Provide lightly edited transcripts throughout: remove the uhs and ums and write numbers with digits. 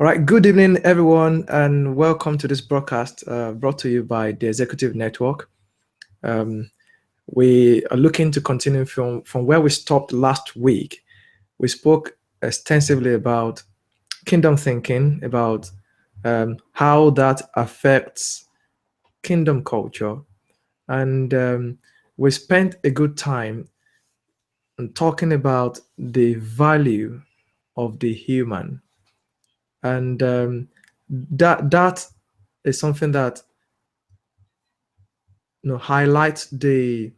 All right, good evening, everyone, and welcome to this broadcast brought to you by the Executive Network. Um, we are looking to continue from where we stopped last week. We spoke extensively about kingdom thinking, about how that affects kingdom culture, and we spent a good time talking about the value of the human. And that is something that highlights the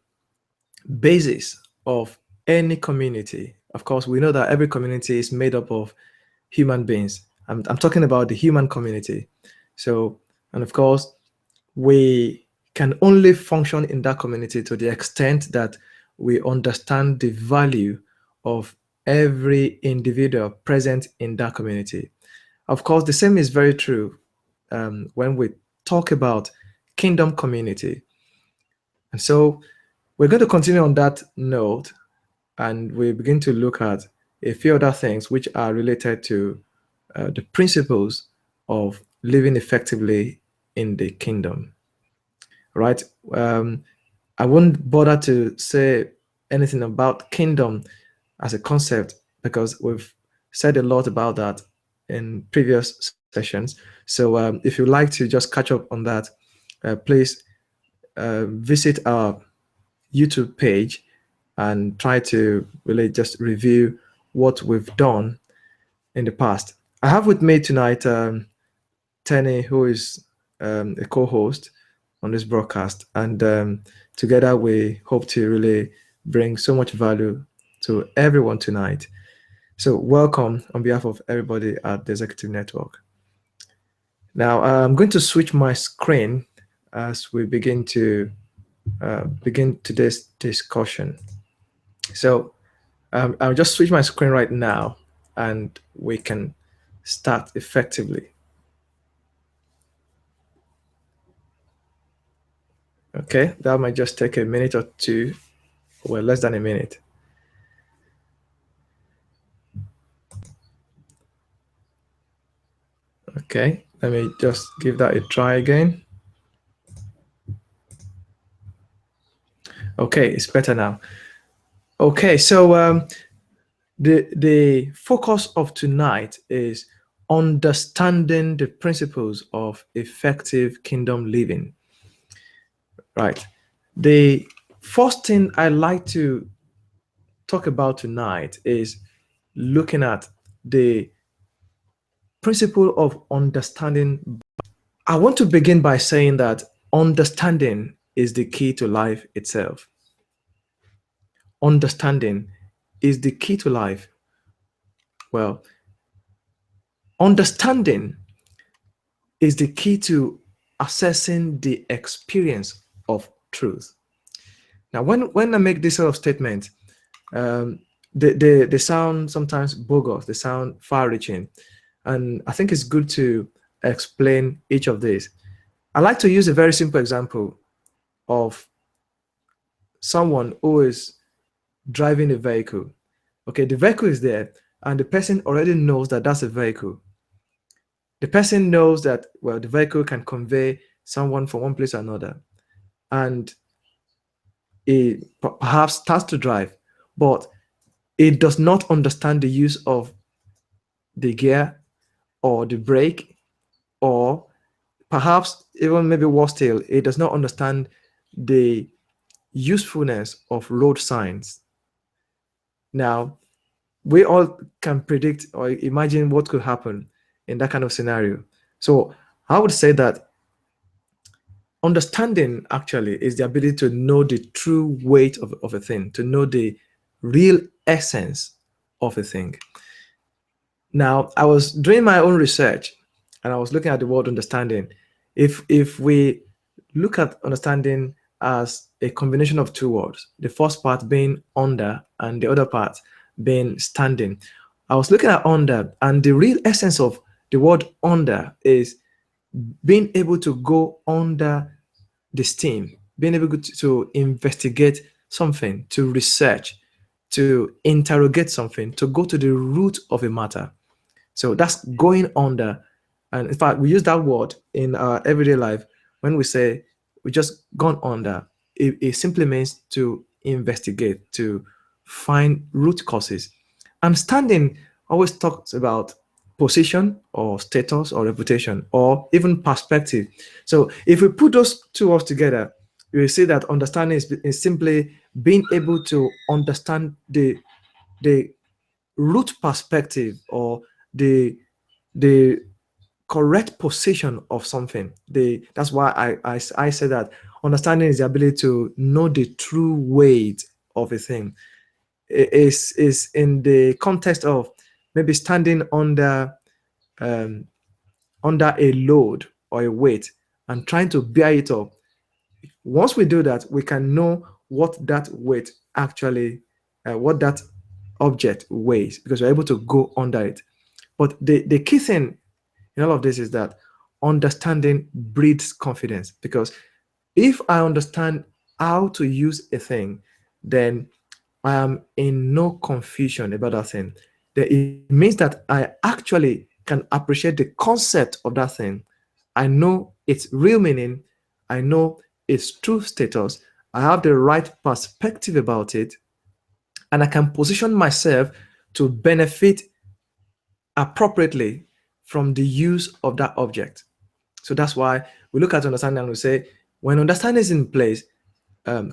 basis of any community. Of course, we know that every community is made up of human beings. I'm talking about the human community. So, and of course, we can only function in that community to the extent that we understand the value of every individual present in that community. Of course, the same is very true when we talk about kingdom community. And so we're going to continue on that note, and we begin to look at a few other things which are related to the principles of living effectively in the kingdom. Right? I won't bother to say anything about kingdom as a concept because we've said a lot about that in previous sessions. So if you'd like to just catch up on that, please visit our YouTube page and try to really just review what we've done in the past. I have with me tonight Tenny, who is a co-host on this broadcast, and together we hope to really bring so much value to everyone tonight. So welcome on behalf of everybody at the Executive Network. Now I'm going to switch my screen as we begin today's discussion. So I'll just switch my screen right now and we can start effectively. Okay, that might just take a minute or two, well, less than a minute. Okay, let me just give that a try again. Okay, it's better now. Okay, so the focus of tonight is understanding the principles of effective kingdom living. Right. The first thing I like to talk about tonight is looking at the principle of understanding. I want to begin by saying that understanding is the key to life itself. Understanding is the key to life. Well, understanding is the key to assessing the experience of truth. Now, when I make this sort of statement, they sound sometimes bogus, they sound far-reaching, and I think it's good to explain each of these. I like to use a very simple example of someone who is driving a vehicle. Okay, the vehicle is there, and the person already knows that that's a vehicle. The person knows that, well, the vehicle can convey someone from one place to another, and it perhaps starts to drive, but it does not understand the use of the gear or the brake, or perhaps even maybe worse still, it does not understand the usefulness of road signs. Now, we all can predict or imagine what could happen in that kind of scenario. So I would say that understanding actually is the ability to know the true weight of a thing, to know the real essence of a thing. Now, I was doing my own research and I was looking at the word understanding. If we look at understanding as a combination of two words, the first part being under and the other part being standing, I was looking at under, and the real essence of the word under is being able to go under the steam, being able to investigate something, to research, to interrogate something, to go to the root of a matter. So that's going under. And in fact, we use that word in our everyday life when we say we just gone under. It simply means to investigate, to find root causes. Understanding always talks about position or status or reputation or even perspective. So if we put those two words together, you will see that understanding is simply being able to understand the root perspective or the the correct position of something. That's why I say that understanding is the ability to know the true weight of a thing. Is in the context of maybe standing um, under a load or a weight and trying to bear it up. Once we do that, we can know what that weight actually, what that object weighs, because we're able to go under it. But the key thing in all of this is that understanding breeds confidence, because if I understand how to use a thing, then I am in no confusion about that thing. Then it means that I actually can appreciate the concept of that thing. I know its real meaning. I know its true status. I have the right perspective about it, and I can position myself to benefit appropriately from the use of that object. So that's why we look at understanding and we say, when understanding is in place,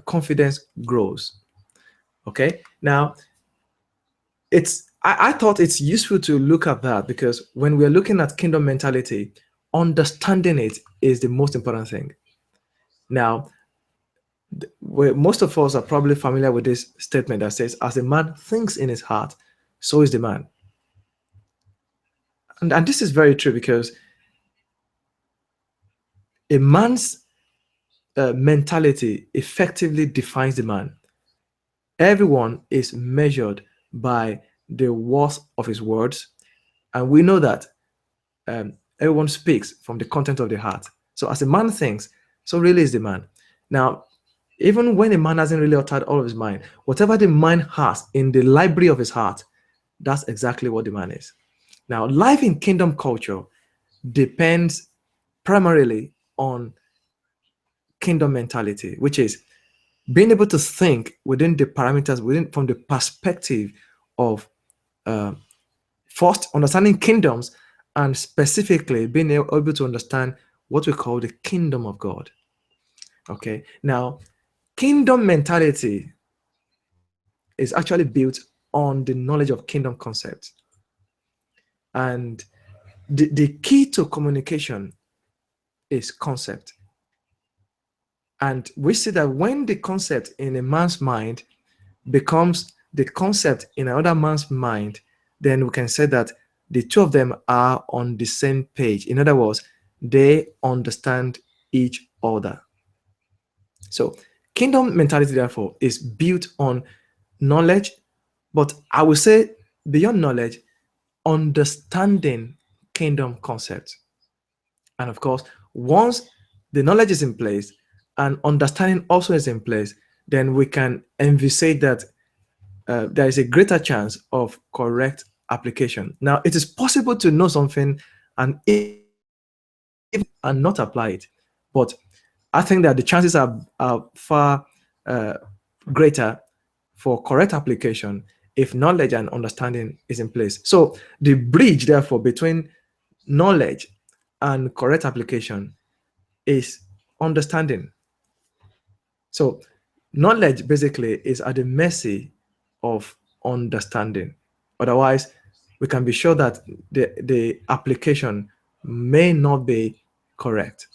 confidence grows. Okay. Now, I thought it's useful to look at that, because when we're looking at kingdom mentality, understanding it is the most important thing. Now, most of us are probably familiar with this statement that says, as a man thinks in his heart, so is the man. And this is very true, because a man's mentality effectively defines the man. Everyone is measured by the worth of his words. And we know that everyone speaks from the content of the heart. So as a man thinks, so really is the man. Now, even when a man hasn't really uttered all of his mind, whatever the man has in the library of his heart, that's exactly what the man is. Now, life in kingdom culture depends primarily on kingdom mentality, which is being able to think within the parameters, within from the perspective of uh, first understanding kingdoms, and specifically being able to understand what we call the kingdom of God. Okay, now kingdom mentality is actually built on the knowledge of kingdom concepts, and the key to communication is concept. And we see that when the concept in a man's mind becomes the concept in another man's mind, then we can say that the two of them are on the same page. In other words, they understand each other. So, kingdom mentality, therefore, is built on knowledge, but I will say beyond knowledge, understanding kingdom concepts. And of course, once the knowledge is in place and understanding also is in place, then we can envisage that there is a greater chance of correct application. Now, it is possible to know something and not apply it, but I think that the chances are far uh, greater for correct application if knowledge and understanding is in place. So the bridge, therefore, between knowledge and correct application is understanding. So knowledge basically is at the mercy of understanding. Otherwise, we can be sure that the application may not be correct.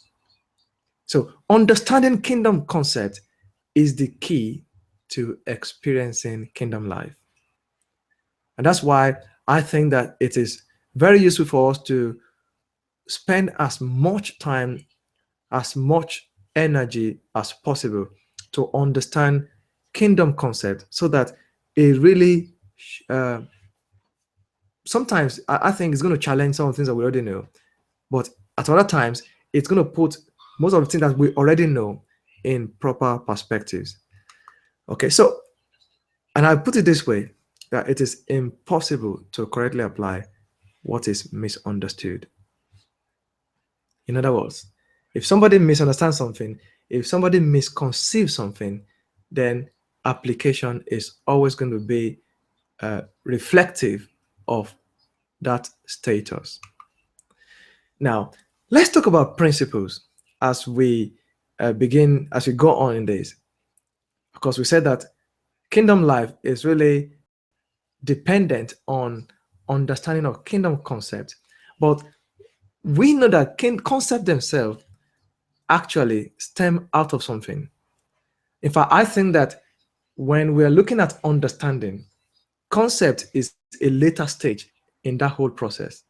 So understanding kingdom concept is the key to experiencing kingdom life. And that's why I think that it is very useful for us to spend as much time, as much energy as possible to understand kingdom concept, so that it really uh, sometimes I think it's going to challenge some of the things that we already know, but at other times it's going to put most of the things that we already know in proper perspectives. Okay, so, and I put it this way, that it is impossible to correctly apply what is misunderstood. In other words, if somebody misunderstands something, if somebody misconceives something, then application is always going to be reflective of that status. Now, let's talk about principles as we as we go on in this. Of course, we said that kingdom life is really dependent on understanding of kingdom concept, but we know that concepts themselves actually stem out of something. In fact, I think that when we're looking at understanding, concept is a later stage in that whole process.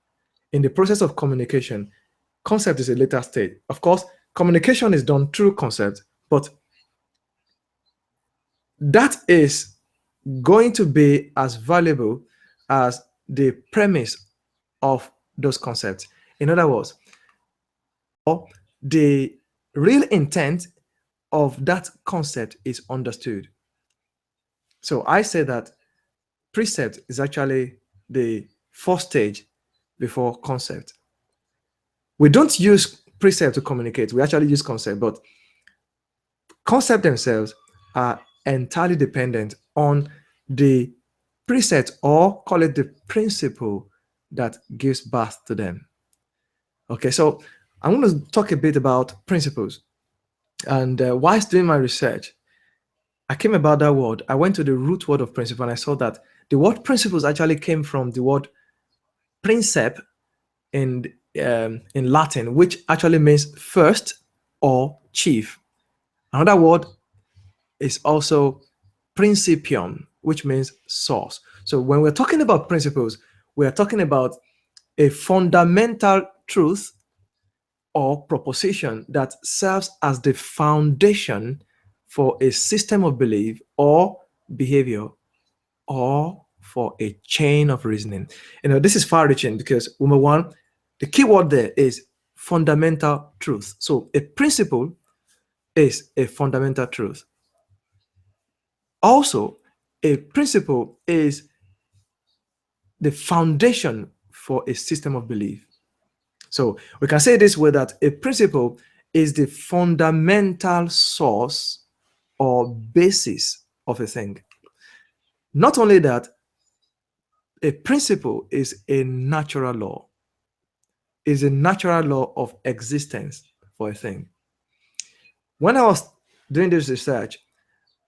In the process of communication, concept is a later stage. Of course, communication is done through concept, but that is going to be as valuable as the premise of those concepts. In other words, the real intent of that concept is understood. So I say that precept is actually the first stage before concept. We don't use precept to communicate, we actually use concept, but concepts themselves are entirely dependent on the precept, or call it the principle, that gives birth to them. Okay, so I'm going to talk a bit about principles. And whilst doing my research, I came about that word. I went to the root word of principle, and I saw that the word principles actually came from the word princeps in Latin, which actually means first or chief. Another word is also principium, which means source. So when we're talking about principles, we are talking about a fundamental truth or proposition that serves as the foundation for a system of belief or behavior, or for a chain of reasoning. This is far-reaching because, number one, the key word there is fundamental truth. So a principle is a fundamental truth. Also, a principle is the foundation for a system of belief. So we can say this way, that a principle is the fundamental source or basis of a thing. Not only that, a principle is a natural law, is a natural law of existence for a thing. When I was doing this research,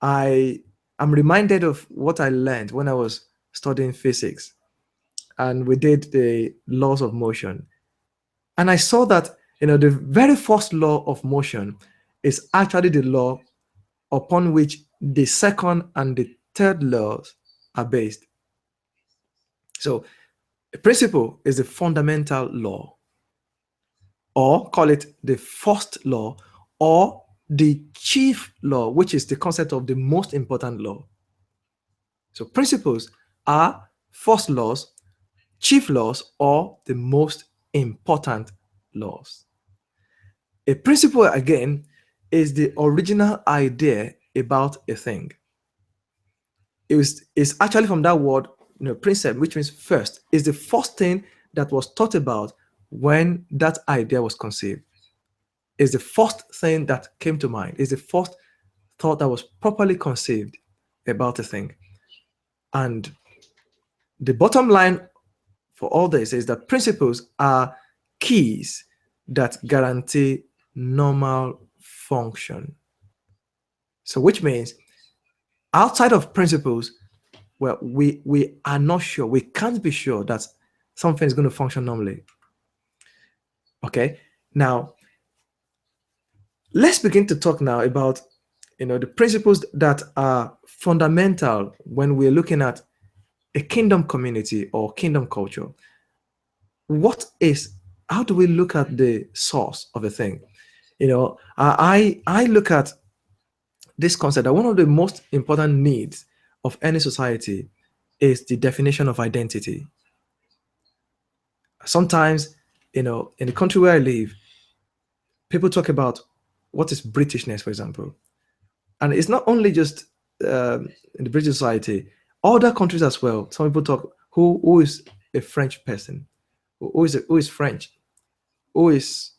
I am reminded of what I learned when I was studying physics, and we did the laws of motion. And I saw that the very first law of motion is actually the law upon which the second and the third laws are based. So a principle is the fundamental law, or call it the first law, or the chief law, which is the concept of the most important law. So principles are first laws, chief laws, or the most important laws. A principle, again, is the original idea about a thing. It's actually from that word, precept, which means first. Is the first thing that was thought about when that idea was conceived. Is the first thing that came to mind. Is the first thought that was properly conceived about a thing. And the bottom line for all this is that principles are keys that guarantee normal function. So which means outside of principles, well, we are not sure, we can't be sure that something is going to function normally. Okay, now let's begin to talk now about the principles that are fundamental when we're looking at a kingdom community or kingdom culture. How do we look at the source of a thing? I look at this concept that one of the most important needs of any society is the definition of identity. Sometimes, in the country where I live, people talk about what is Britishness, for example. And it's not only just in the British society, other countries as well. Some people talk, who is a French person? who is French, who is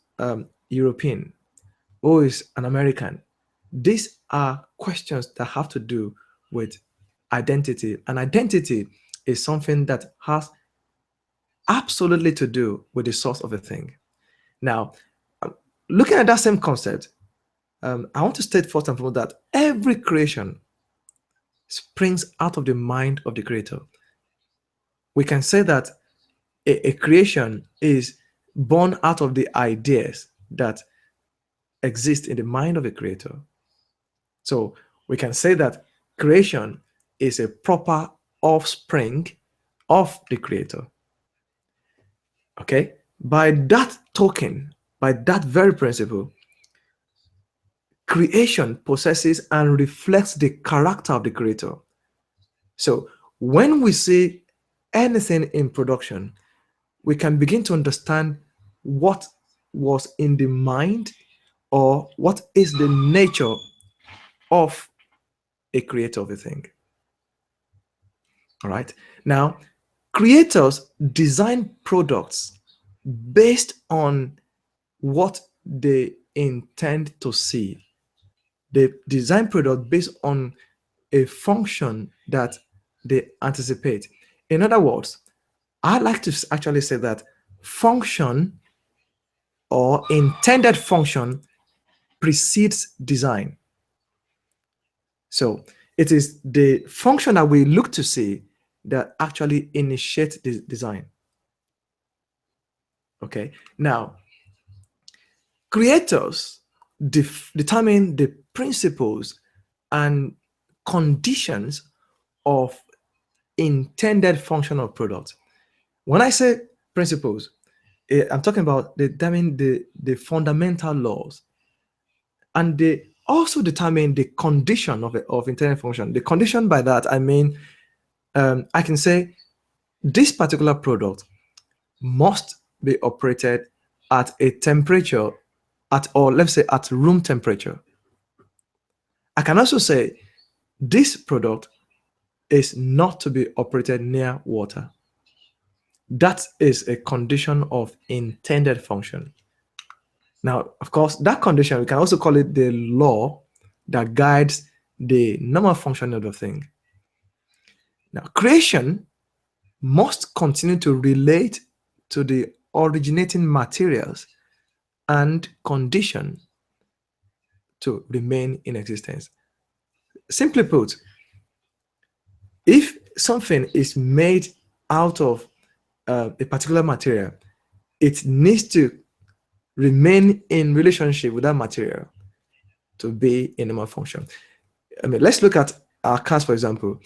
European, who is an American. These are questions that have to do with identity, and identity is something that has absolutely to do with the source of a thing. Now, looking at that same concept, I want to state first and foremost that every creation springs out of the mind of the creator. We can say that a creation is born out of the ideas that exist in the mind of a creator. So we can say that creation is a proper offspring of the creator. Okay? By that token, by that very principle, creation possesses and reflects the character of the creator. So when we see anything in production, we can begin to understand what was in the mind or what is the nature of a creator of a thing. All right. Now, creators design products based on what they intend to see. They design product based on a function that they anticipate. In other words, I like to actually say that function or intended function precedes design. So it is the function that we look to see that actually initiates the design. Okay. Now, creators determine the principles and conditions of intended function of product. When I say principles, I'm talking about determining the fundamental laws, and they also determine the condition of intended function. The condition, by that I mean, I can say this particular product must be operated at a temperature or let's say at room temperature. I can also say this product is not to be operated near water. That is a condition of intended function. Now, of course, that condition, we can also call it the law that guides the normal function of the thing. Now, creation must continue to relate to the originating materials and condition to remain in existence. Simply put, if something is made out of a particular material, it needs to remain in relationship with that material to be in normal function. I mean, let's look at our cars, for example.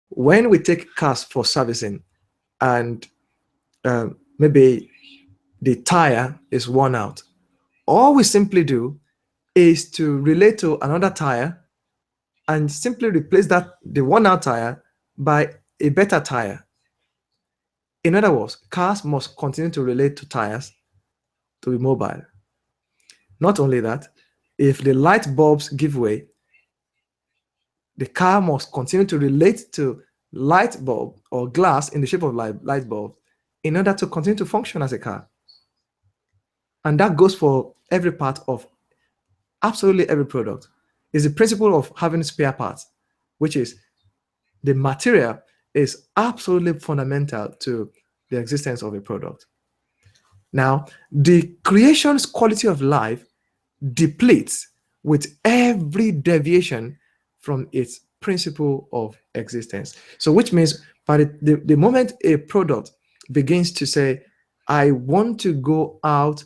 When we take cars for servicing and maybe the tire is worn out, all we simply do is to relate to another tire and simply replace the worn out tire by a better tire. In other words, cars must continue to relate to tires to be mobile. Not only that, if the light bulbs give way, the car must continue to relate to light bulb or glass in the shape of light bulb in order to continue to function as a car. And that goes for every part of absolutely every product. It's the principle of having spare parts, which is the material is absolutely fundamental to the existence of a product. Now, the creation's quality of life depletes with every deviation from its principle of existence. So which means by the moment a product begins to say, I want to go out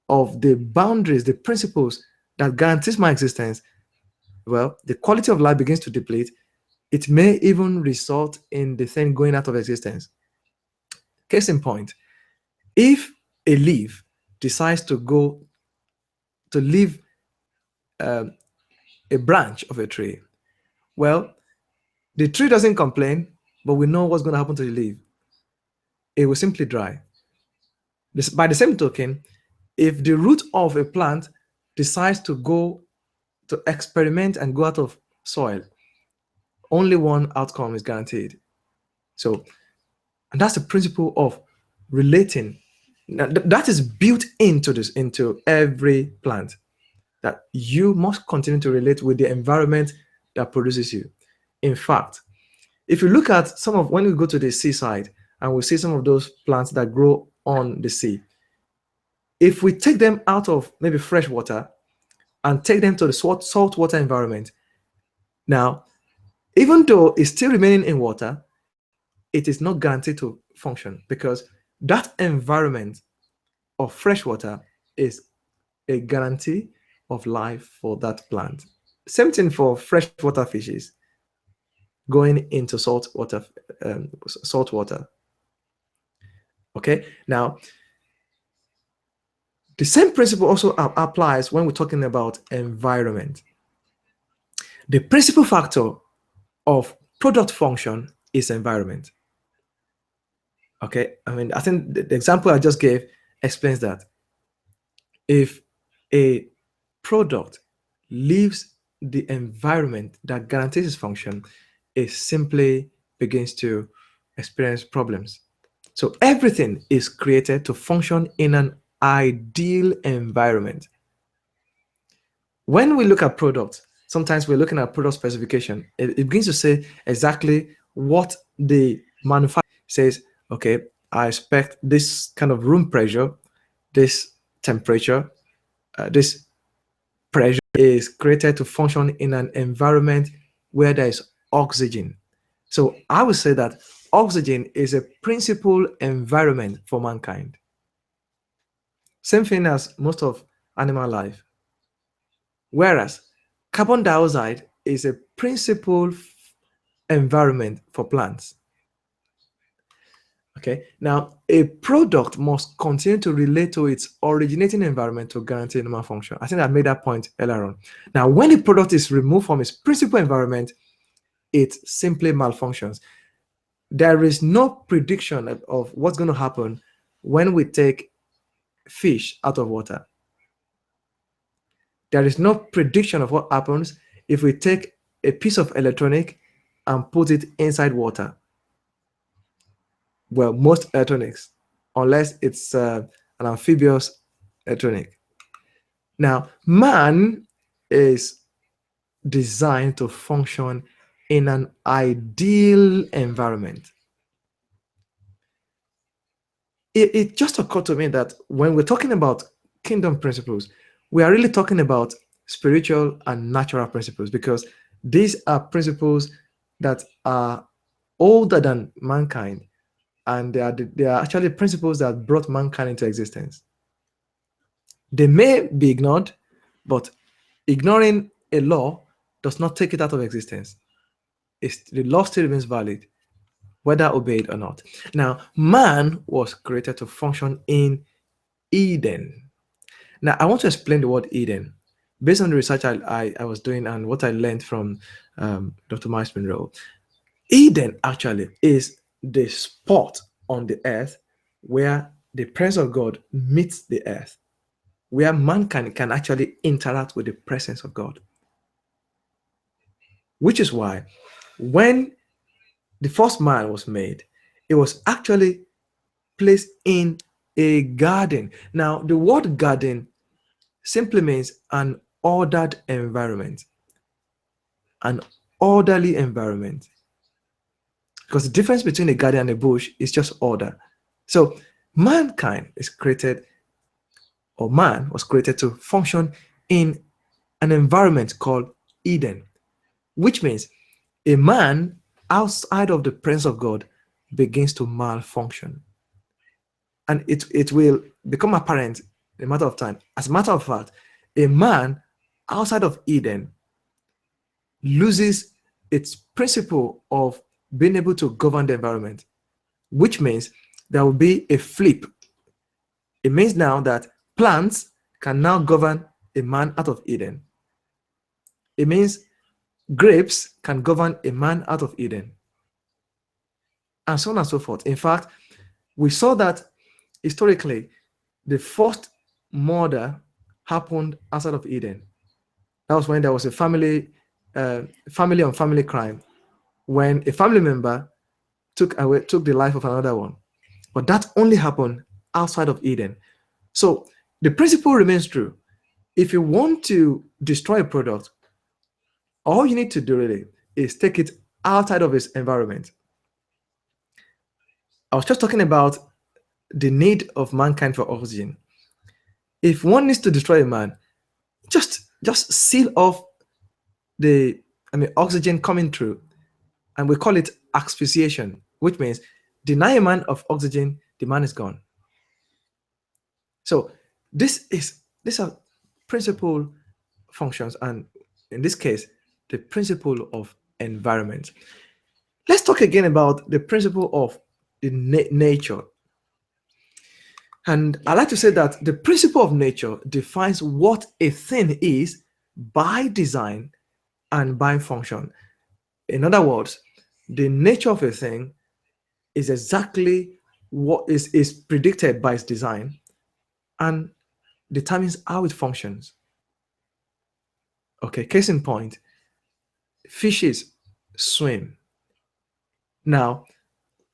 of the boundaries, the principles that guarantees my existence, well, the quality of life begins to deplete. It may even result in the thing going out of existence. Case in point, if a leaf decides to leave a branch of a tree, well, the tree doesn't complain, but we know what's going to happen to the leaf. It will simply dry. By the same token, if the root of a plant decides to go to experiment and go out of soil, only one outcome is guaranteed. So, and that's the principle of relating Now, that is built into every plant, that you must continue to relate with the environment that produces you. In fact, if you look at when we go to the seaside and we see some of those plants that grow on the sea, if we take them out of maybe fresh water and take them to the salt water environment, now, even though it's still remaining in water, it is not guaranteed to function, because that environment of fresh water is a guarantee of life for that plant. Same thing for freshwater fishes going into salt water. Okay, now the same principle also applies when we're talking about environment. The principal factor of product function is environment. Okay, I mean, I think the example I just gave explains that. If a product leaves the environment that guarantees its function, it simply begins to experience problems. So everything is created to function in an ideal environment. When we look at products, sometimes we're looking at product specification. It begins to say exactly what the manufacturer says. Okay, I expect this kind of room pressure, this temperature, this pressure is created to function in an environment where there is oxygen. So I would say that oxygen is a principal environment for mankind. Same thing as most of animal life. Whereas carbon dioxide is a principal environment for plants. Okay, now a product must continue to relate to its originating environment to guarantee normal function. I think I made that point earlier on. Now, when a product is removed from its principal environment, it simply malfunctions. There is no prediction of what's going to happen when we take fish out of water. There is no prediction of what happens if we take a piece of electronic and put it inside water. Well, most electronics, unless it's an amphibious electronic. Now, man is designed to function in an ideal environment. It just occurred to me that when we're talking about kingdom principles, we are really talking about spiritual and natural principles, because these are principles that are older than mankind, and they are actually principles that brought mankind into existence. They may be ignored, but ignoring a law does not take it out of existence. The law still remains valid, whether obeyed or not. Now, man was created to function in Eden. Now, I want to explain the word Eden based on the research I was doing and what I learned from Dr. Miles Monroe. Eden actually is the spot on the earth where the presence of God meets the earth, where mankind can actually interact with the presence of God. Which is why when the first man was made, it was actually placed in a garden. Now, the word garden simply means an ordered environment, an orderly environment. Because the difference between a garden and a bush is just order. So mankind is created, or man was created to function in an environment called Eden, which means a man outside of the presence of God begins to malfunction. And it will become apparent in a matter of time. As a matter of fact, a man outside of Eden loses its principle of being able to govern the environment, which means there will be a flip. It means now that plants can now govern a man out of Eden. It means grapes can govern a man out of Eden, and so on and so forth. In fact, we saw that historically, the first murder happened outside of Eden. That was when there was a family on family crime, when a family member took the life of another one. But that only happened outside of Eden. So the principle remains true. If you want to destroy a product, all you need to do really is take it outside of its environment. I was just talking about the need of mankind for oxygen. If one needs to destroy a man, just seal off the oxygen coming through, and we call it asphyxiation, which means deny a man of oxygen, the man is gone. So these are principal functions, and in this case, the principle of environment. Let's talk again about the principle of the nature. And I like to say that the principle of nature defines what a thing is by design and by function. In other words, the nature of a thing is exactly what is predicted by its design and determines how it functions. Okay, case in point, fishes swim. Now,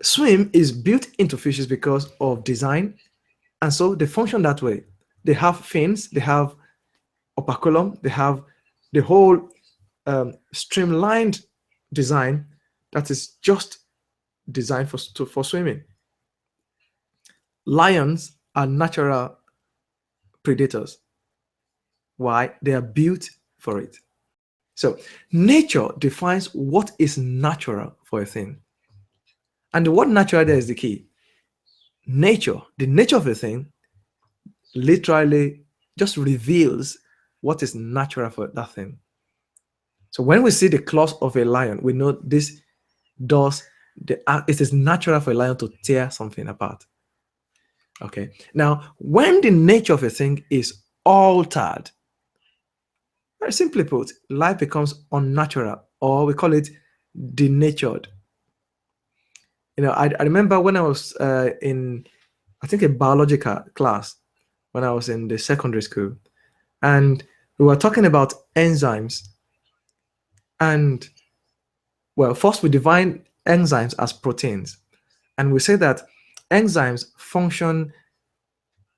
swim is built into fishes because of design, and so they function that way. They have fins, they have operculum, they have the whole streamlined design that is just designed for swimming. Lions are natural predators. Why? They are built for it. So nature defines what is natural for a thing. And the word natural there is the key. Nature, the nature of a thing, literally just reveals what is natural for that thing. So when we see the claws of a lion, we know this it is natural for a lion to tear something apart. Okay. Now, when the nature of a thing is altered, very simply put, life becomes unnatural, or we call it denatured. I remember when I was in, I think, a biological class when I was in the secondary school, and we were talking about enzymes. And well, first we define enzymes as proteins, and we say that enzymes function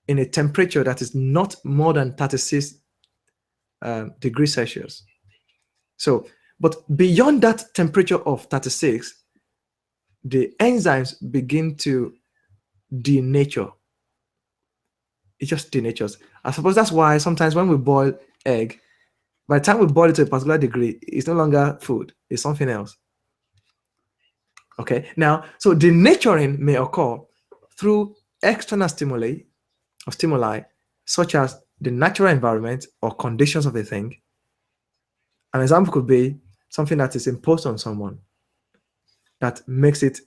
in a temperature that is not more than 36 degrees Celsius. So, but beyond that temperature of 36, the enzymes begin to denature. It just denatures. I suppose that's why sometimes when we boil egg, by the time we boil it to a particular degree, it's no longer food, it's something else. Okay, now, so denaturing may occur through external stimuli such as the natural environment or conditions of a thing. An example could be something that is imposed on someone that makes it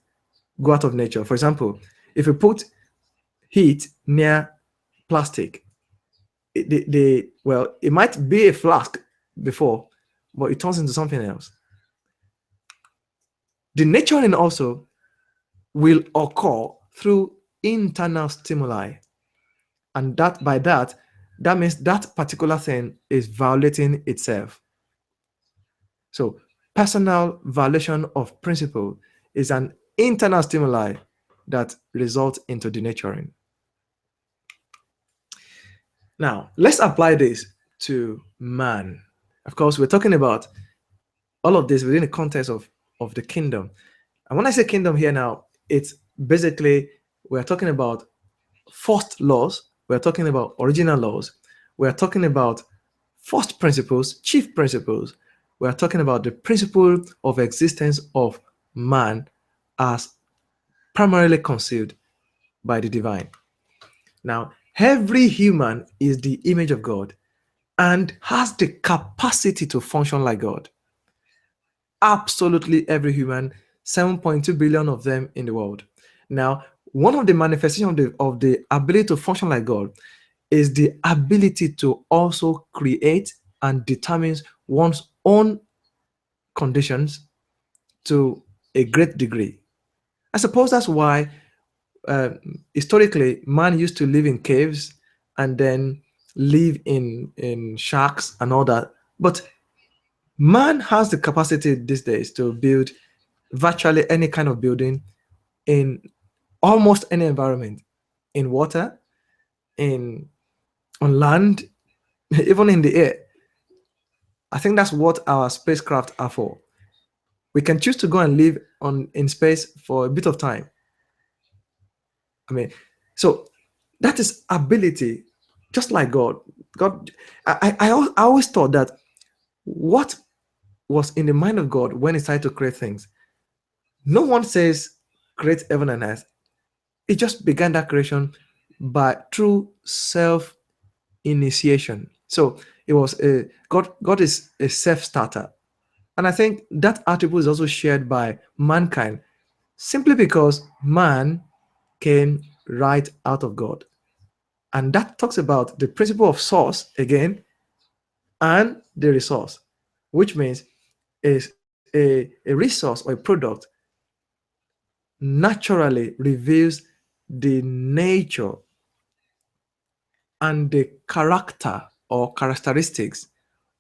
go out of nature. For example, if you put heat near plastic, it might be a flask before, but it turns into something else. Denaturing also will occur through internal stimuli, and that means that particular thing is violating itself. So personal violation of principle is an internal stimuli that results into denaturing. Now, let's apply this to man. Of course, we're talking about all of this within the context of the kingdom. And when I say kingdom here now, it's basically, we're talking about first laws, we're talking about original laws, we're talking about first principles, chief principles, we're talking about the principle of existence of man as primarily conceived by the divine. Now, every human is the image of God and has the capacity to function like God. Absolutely every human, 7.2 billion of them in the world. Now, one of the manifestations of the ability to function like God is the ability to also create and determine one's own conditions to a great degree. I suppose that's why historically man used to live in caves and then live in shacks and all that. But man has the capacity these days to build virtually any kind of building in almost any environment. in water, on land, even in the air. I think that's what our spacecraft are for. We can choose to go and live in space for a bit of time. I mean, so that is ability, just like God. I always thought that what was in the mind of God when He started to create things. No one says create heaven and earth. He just began that creation through self initiation. So it was God is a self-starter. And I think that attribute is also shared by mankind, simply because man came right out of God. And that talks about the principle of source again and the resource, which means is a resource or a product naturally reveals the nature and the character or characteristics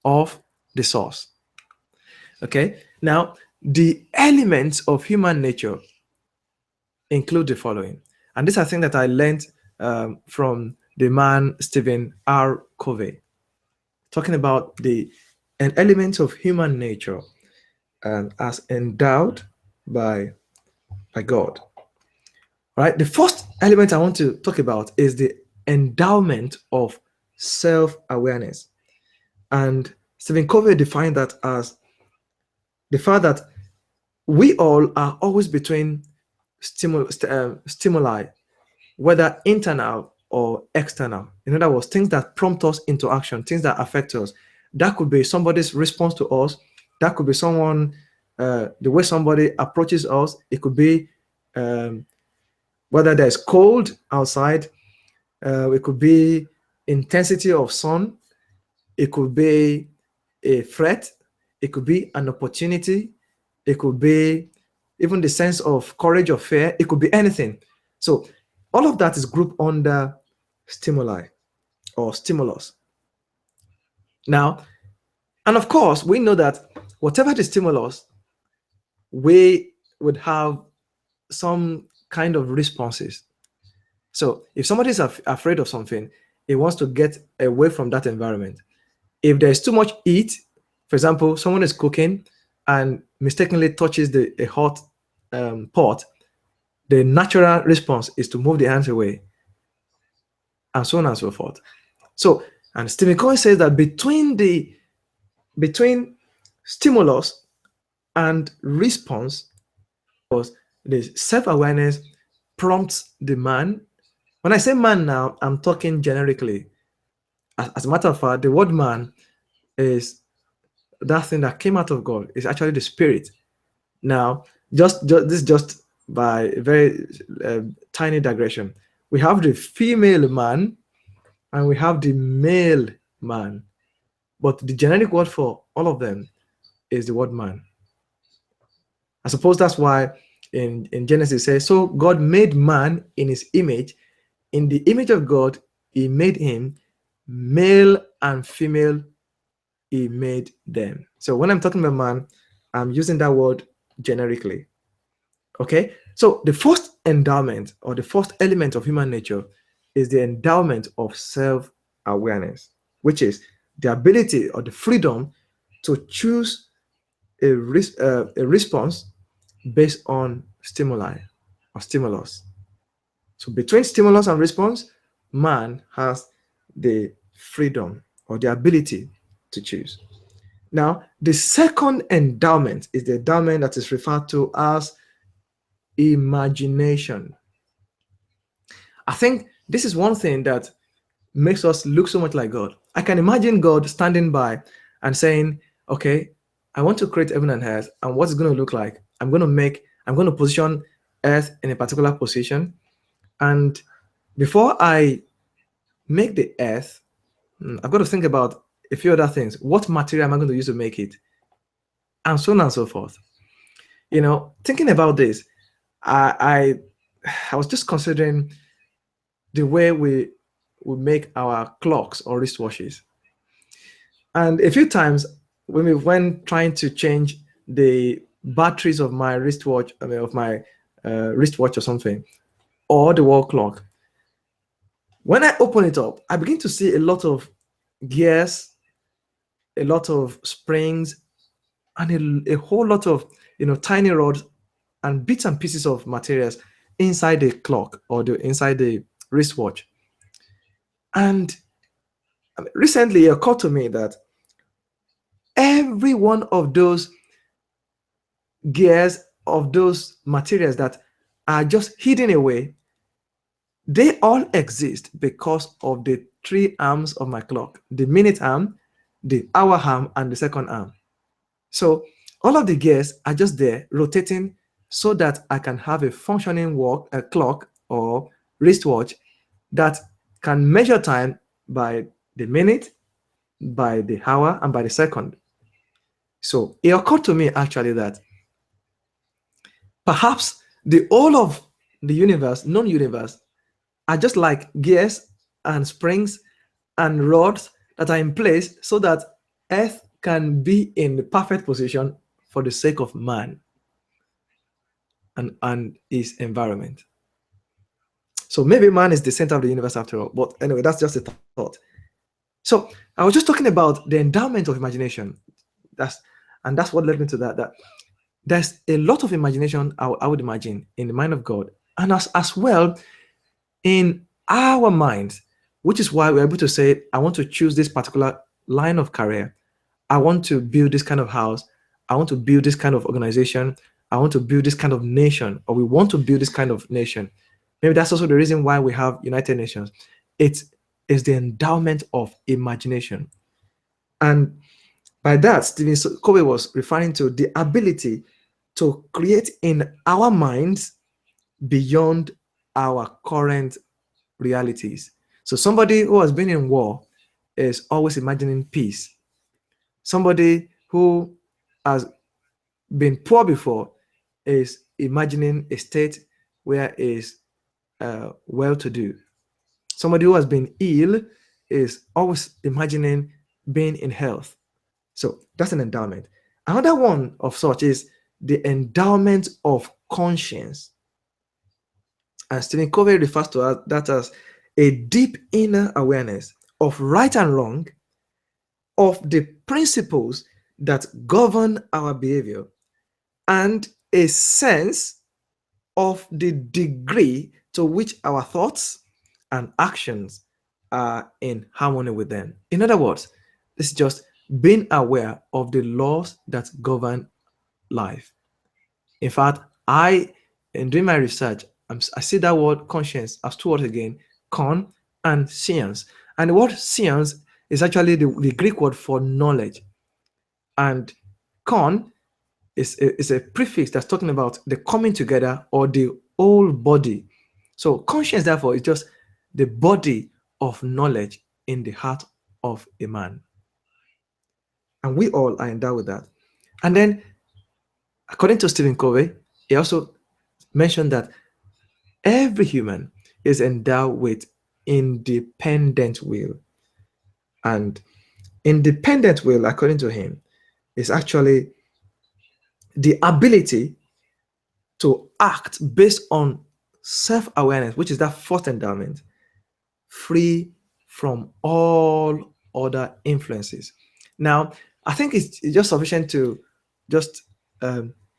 of the source. Okay, now the elements of human nature include the following, and this I think that I learned from the man Stephen R. Covey, talking about an element of human nature as endowed by God. Right, the first element I want to talk about is the endowment of self-awareness, and Stephen Covey defined that as the fact that we all are always between stimuli, whether internal or external. In other words, things that prompt us into action, things that affect us. That could be somebody's response to us. That could be someone, the way somebody approaches us. It could be whether there's cold outside. It could be intensity of sun. It could be a threat. It could be an opportunity. It could be even the sense of courage or fear. It could be anything. So all of that is grouped under stimuli or stimulus. Now, and of course, we know that whatever the stimulus, we would have some kind of responses. So if somebody is afraid of something, he wants to get away from that environment. If there's too much heat, for example, someone is cooking and mistakenly touches a hot pot, the natural response is to move the hands away, and so on and so forth. So, and Stephen Covey says that between stimulus and response, the self-awareness prompts the man. When I say man now, I'm talking generically. As a matter of fact, the word man is that thing that came out of God. It's actually the spirit. Now, just by a very tiny digression, we have the female man and we have the male man, but the generic word for all of them is the word man. I suppose that's why in Genesis it says, so God made man in his image. In the image of God, he made him, male and female, he made them. So when I'm talking about man, I'm using that word generically. Okay, so the first endowment or the first element of human nature is the endowment of self-awareness, which is the ability or the freedom to choose a response based on stimuli or stimulus. So between stimulus and response, man has the freedom or the ability to choose. Now, the second endowment is the endowment that is referred to as imagination. I think this is one thing that makes us look so much like God. I can imagine God standing by and saying, okay, I want to create heaven and earth, and what's it going to look like? I'm going to position earth in a particular position. And before I make the earth, I've got to think about a few other things. What material am I going to use to make it? And so on and so forth. You know, thinking about this, I was just considering the way we make our clocks or wristwatches. And a few times when trying to change the batteries of my wristwatch, of my wristwatch or something, or the wall clock, When I open it up, I begin to see a lot of gears, a lot of springs, and a whole lot of tiny rods and bits and pieces of materials inside the clock or inside the wristwatch. And recently, it occurred to me that every one of those gears, of those materials that are just hidden away, they all exist because of the three arms of my clock: the minute arm, the hour arm, and the second arm. So all of the gears are just there rotating so that I can have a functioning clock or wristwatch that can measure time by the minute, by the hour, and by the second. So it occurred to me actually that perhaps the whole of the universe, known universe, are just like gears and springs and rods that are in place so that Earth can be in the perfect position for the sake of man and his environment. So maybe man is the center of the universe after all. But anyway, that's just a thought. So I was just talking about the endowment of imagination. That's what led me to that there's a lot of imagination, I would imagine, in the mind of God, and as well in our minds, which is why we're able to say, I want to choose this particular line of career. I want to build this kind of house. I want to build this kind of organization. I want to build this kind of nation, or we want to build this kind of nation. Maybe that's also the reason why we have United Nations. It is the endowment of imagination. And by that, Stephen Covey was referring to the ability to create in our minds beyond our current realities. So somebody who has been in war is always imagining peace. Somebody who has been poor before is imagining a state where is well-to-do. Somebody who has been ill is always imagining being in health. So that's an endowment. Another one of such is the endowment of conscience. And Stephen Covey refers to that as a deep inner awareness of right and wrong, of the principles that govern our behavior, and a sense of the degree to which our thoughts and actions are in harmony with them. In other words, this is just being aware of the laws that govern life. In fact, in doing my research, I see that word conscience as two words again: con and science. And the word science is actually the Greek word for knowledge. And con is a prefix that's talking about the coming together or the whole body. So conscience, therefore, is just the body of knowledge in the heart of a man. And we all are endowed with that. And then, according to Stephen Covey, he also mentioned that every human is endowed with independent will. And independent will, according to him, is actually the ability to act based on self-awareness, which is that fourth endowment, free from all other influences. Now, I think it's just sufficient to just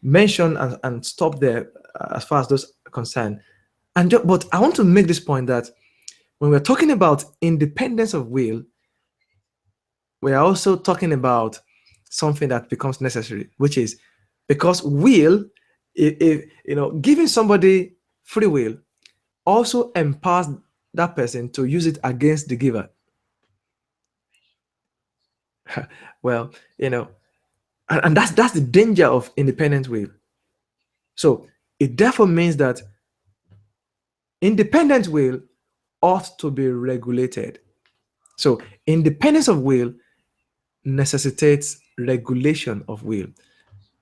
mention and stop there as far as those are concerned. But I want to make this point that when we're talking about independence of will, we are also talking about something that becomes necessary, which is because will, giving somebody free will also empowers that person to use it against the giver. Well, and that's the danger of independent will. So it therefore means that independent will ought to be regulated. So independence of will necessitates regulation of will.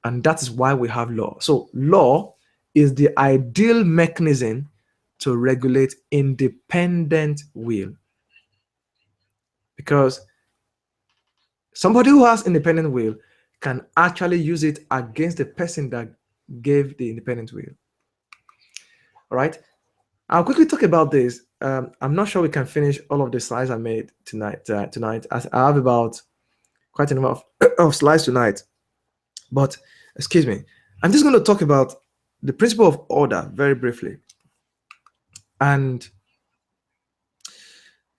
And that is why we have law. So law is the ideal mechanism to regulate independent will. Because somebody who has independent will can actually use it against the person that gave the independent will. All right. I'll quickly talk about this I'm not sure we can finish all of the slides I made tonight. As I have about quite a number of slides tonight, but excuse me, I'm just going to talk about the principle of order very briefly. And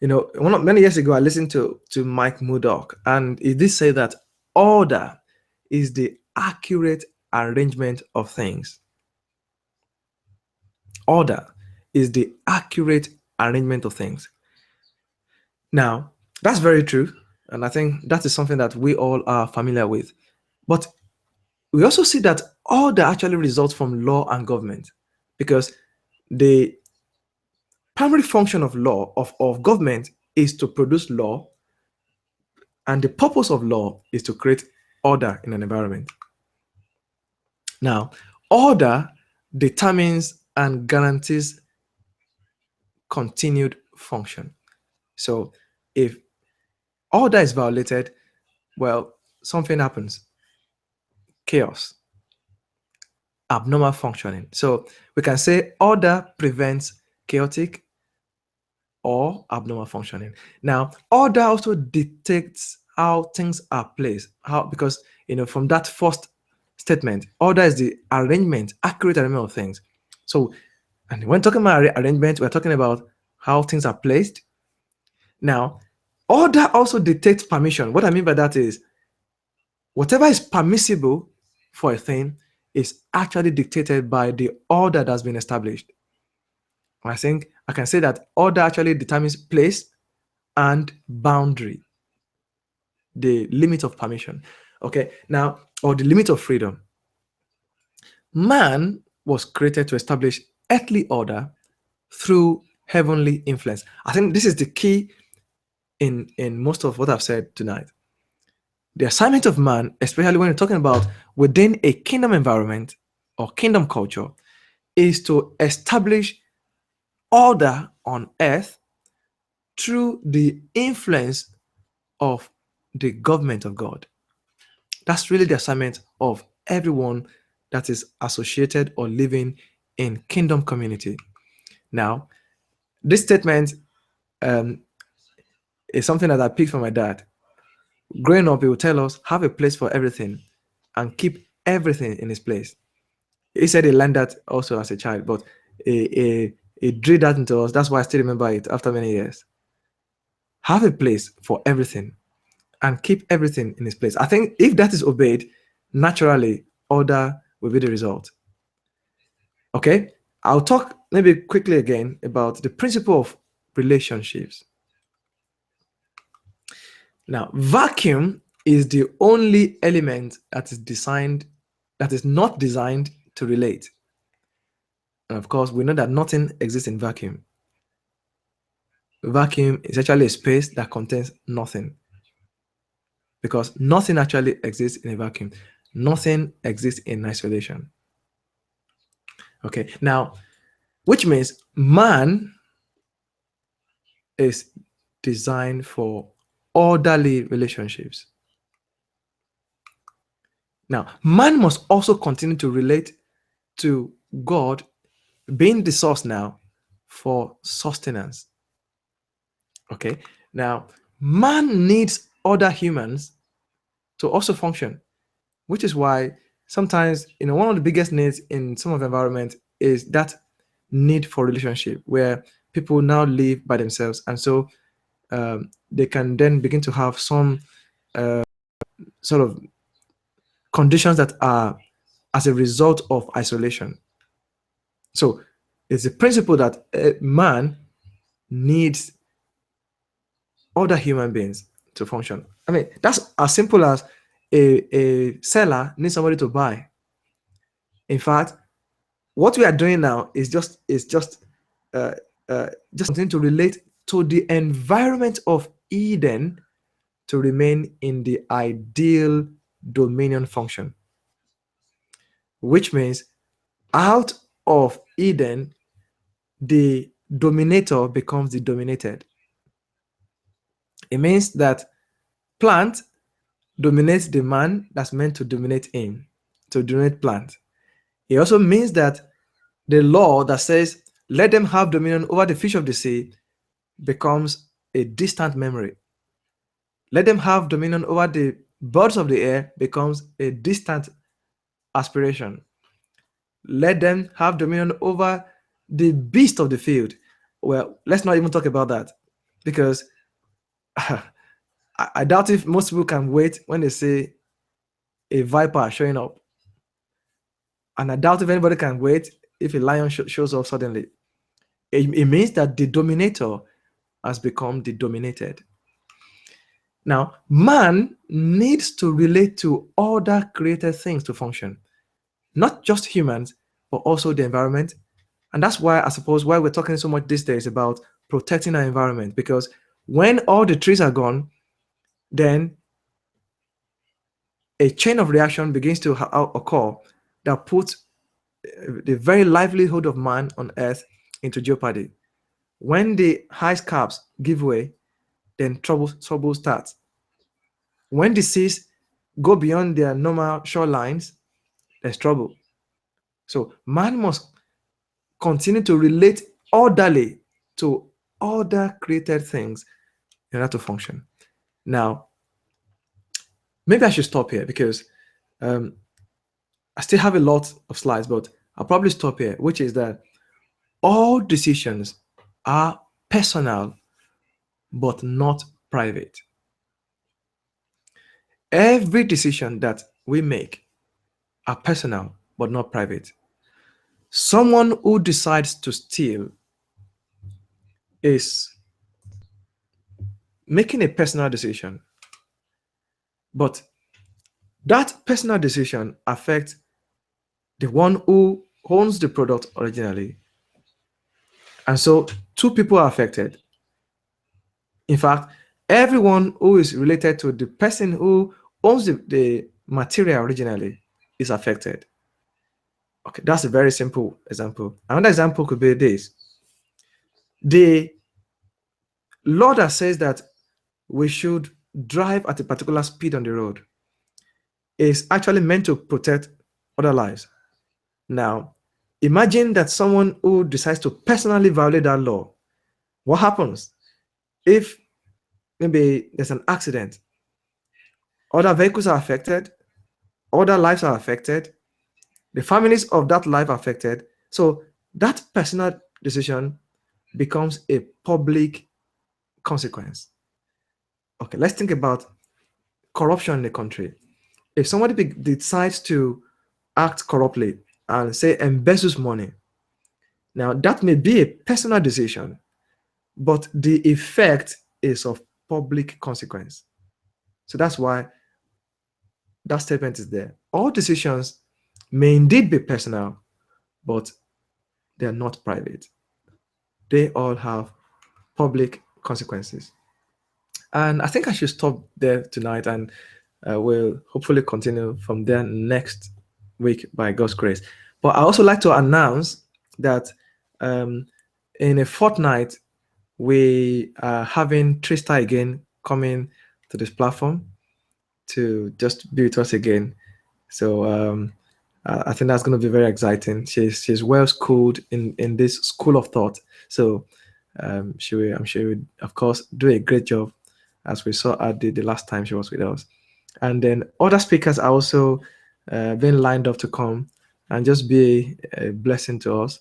many years ago, I listened to Mike Murdock, and he did say that order is the accurate arrangement of things. Order is the accurate arrangement of things. Now, that's very true, and I think that is something that we all are familiar with. But we also see that order actually results from law and government, because the primary function of law, of government, is to produce law, and the purpose of law is to create order in an environment. Now, order determines and guarantees continued function. So if order is violated, well, something happens. Chaos, abnormal functioning. So we can say order prevents chaotic or abnormal functioning. Now, order also dictates how things are placed. Because from that first statement, order is the arrangement, accurate arrangement of things. So, and when talking about arrangement, we're talking about how things are placed. Now, order also dictates permission. What I mean by that is, whatever is permissible for a thing is actually dictated by the order that's been established. I think I can say that order actually determines place and boundary, the limit of permission. Okay, now, or the limit of freedom. Man was created to establish earthly order through heavenly influence. I think this is the key in most of what I've said tonight. The assignment of man, especially when you're talking about within a kingdom environment or kingdom culture, is to establish order on earth through the influence of the government of God. That's really the assignment of everyone that is associated or living in kingdom community. Now, this statement is something that I picked from my dad. Growing up, he would tell us, have a place for everything and keep everything in its place. He said he learned that also as a child, but he drilled that into us. That's why I still remember it after many years. Have a place for everything and keep everything in its place. I think if that is obeyed, naturally, order will be the result. Okay, I'll talk maybe quickly again about the principle of relationships. Now, vacuum is the only element that is not designed to relate. And of course, we know that nothing exists in vacuum. Vacuum is actually a space that contains nothing, because nothing actually exists in a vacuum. Nothing exists in isolation. Okay, now, which means man is designed for orderly relationships. Now, man must also continue to relate to God, being the source now, for sustenance. Okay, now, man needs other humans to also function, which is why sometimes, one of the biggest needs in some of the environment is that need for relationship, where people now live by themselves, and so they can then begin to have some sort of conditions that are as a result of isolation. So it's a principle that man needs other human beings to function. I mean, that's as simple as a seller needs somebody to buy. In fact, what we are doing now is just something to relate to the environment of Eden to remain in the ideal dominion function, which means out of Eden, the dominator becomes the dominated. It means that plant dominates the man that's meant to dominate him, to dominate plant. It also means that the law that says, let them have dominion over the fish of the sea becomes a distant memory. Let them have dominion over the birds of the air becomes a distant aspiration. Let them have dominion over the beast of the field. Well, let's not even talk about that, because I doubt if most people can wait when they say a viper showing up. And I doubt if anybody can wait if a lion shows up suddenly. It means that the dominator has become the dominated. Now, man needs to relate to other created things to function, not just humans, but also the environment. And that's why I suppose why we're talking so much these days about protecting our environment, because when all the trees are gone, then a chain of reaction begins to occur that puts the very livelihood of man on earth into jeopardy. When the ice caps give way, then trouble starts. When the seas go beyond their normal shorelines, there's trouble. So man must continue to relate orderly to other created things in order to function. Now, maybe I should stop here because I still have a lot of slides, but I'll probably stop here, which is that all decisions are personal, but not private. Every decision that we make are personal, but not private. Someone who decides to steal is making a personal decision, but that personal decision affects the one who owns the product originally. And so two people are affected. In fact, everyone who is related to the person who owns the material originally is affected. Okay, that's a very simple example. Another example could be this. The law that says that we should drive at a particular speed on the road is actually meant to protect other lives. Now, imagine that someone who decides to personally violate that law. What happens if maybe there's an accident? Other vehicles are affected, other lives are affected, the families of that life are affected. So that personal decision becomes a public consequence. Okay, let's think about corruption in the country. If somebody decides to act corruptly and say embezzles money, now that may be a personal decision, but the effect is of public consequence. So that's why that statement is there. All decisions may indeed be personal, but they are not private. They all have public consequences. And I think I should stop there tonight, and we'll hopefully continue from there next week by God's grace. But I also like to announce that in a fortnight, we are having Trista again coming to this platform to just be with us again. So I think that's going to be very exciting. She's well schooled in this school of thought. So I'm sure she would, of course, do a great job, as we saw her the last time she was with us. And then other speakers are also being lined up to come and just be a blessing to us.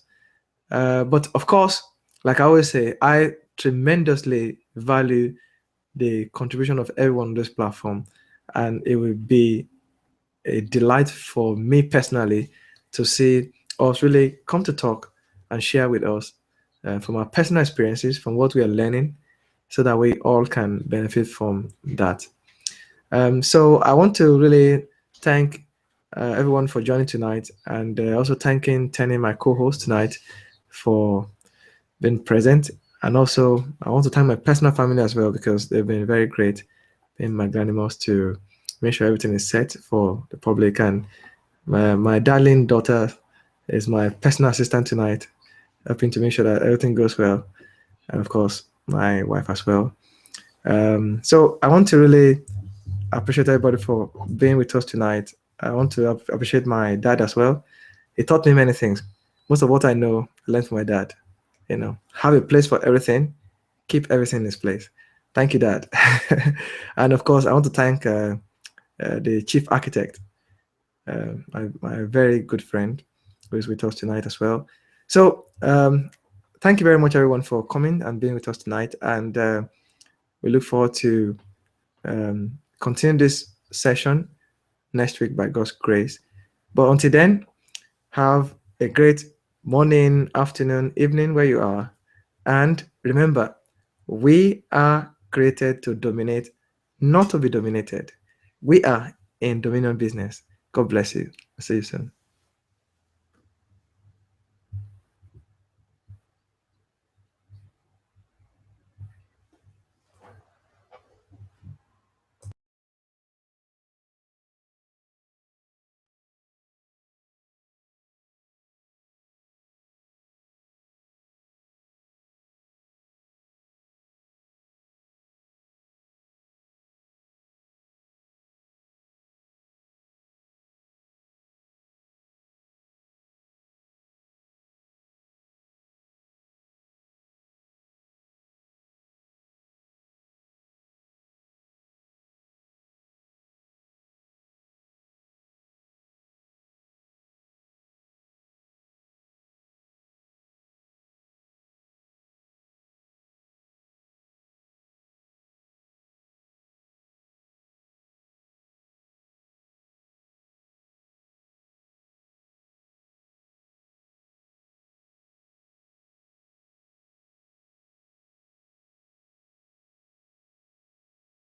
But of course, like I always say, I tremendously value the contribution of everyone on this platform, and it will be a delight for me personally to see us really come to talk and share with us from our personal experiences, from what we are learning, so that we all can benefit from that. So I want to really thank everyone for joining tonight, and also thanking Tenny, my co-host tonight, for being present. And also I want to thank my personal family as well, because they've been very great in magnanimous to make sure everything is set for the public. And my darling daughter is my personal assistant tonight, helping to make sure that everything goes well. And of course, my wife as well. So I want to really appreciate everybody for being with us tonight. I want to appreciate my dad as well. He taught me many things. Most of what I know, I learned from my dad. have a place for everything, keep everything in its place. Thank you, Dad. And of course, I want to thank the chief architect, my very good friend, who is with us tonight as well. So, thank you very much, everyone, for coming and being with us tonight. And we look forward to continue this session next week by God's grace. But until then, have a great morning, afternoon, evening where you are. And remember, we are created to dominate, not to be dominated. We are in dominion business. God bless you. See you soon.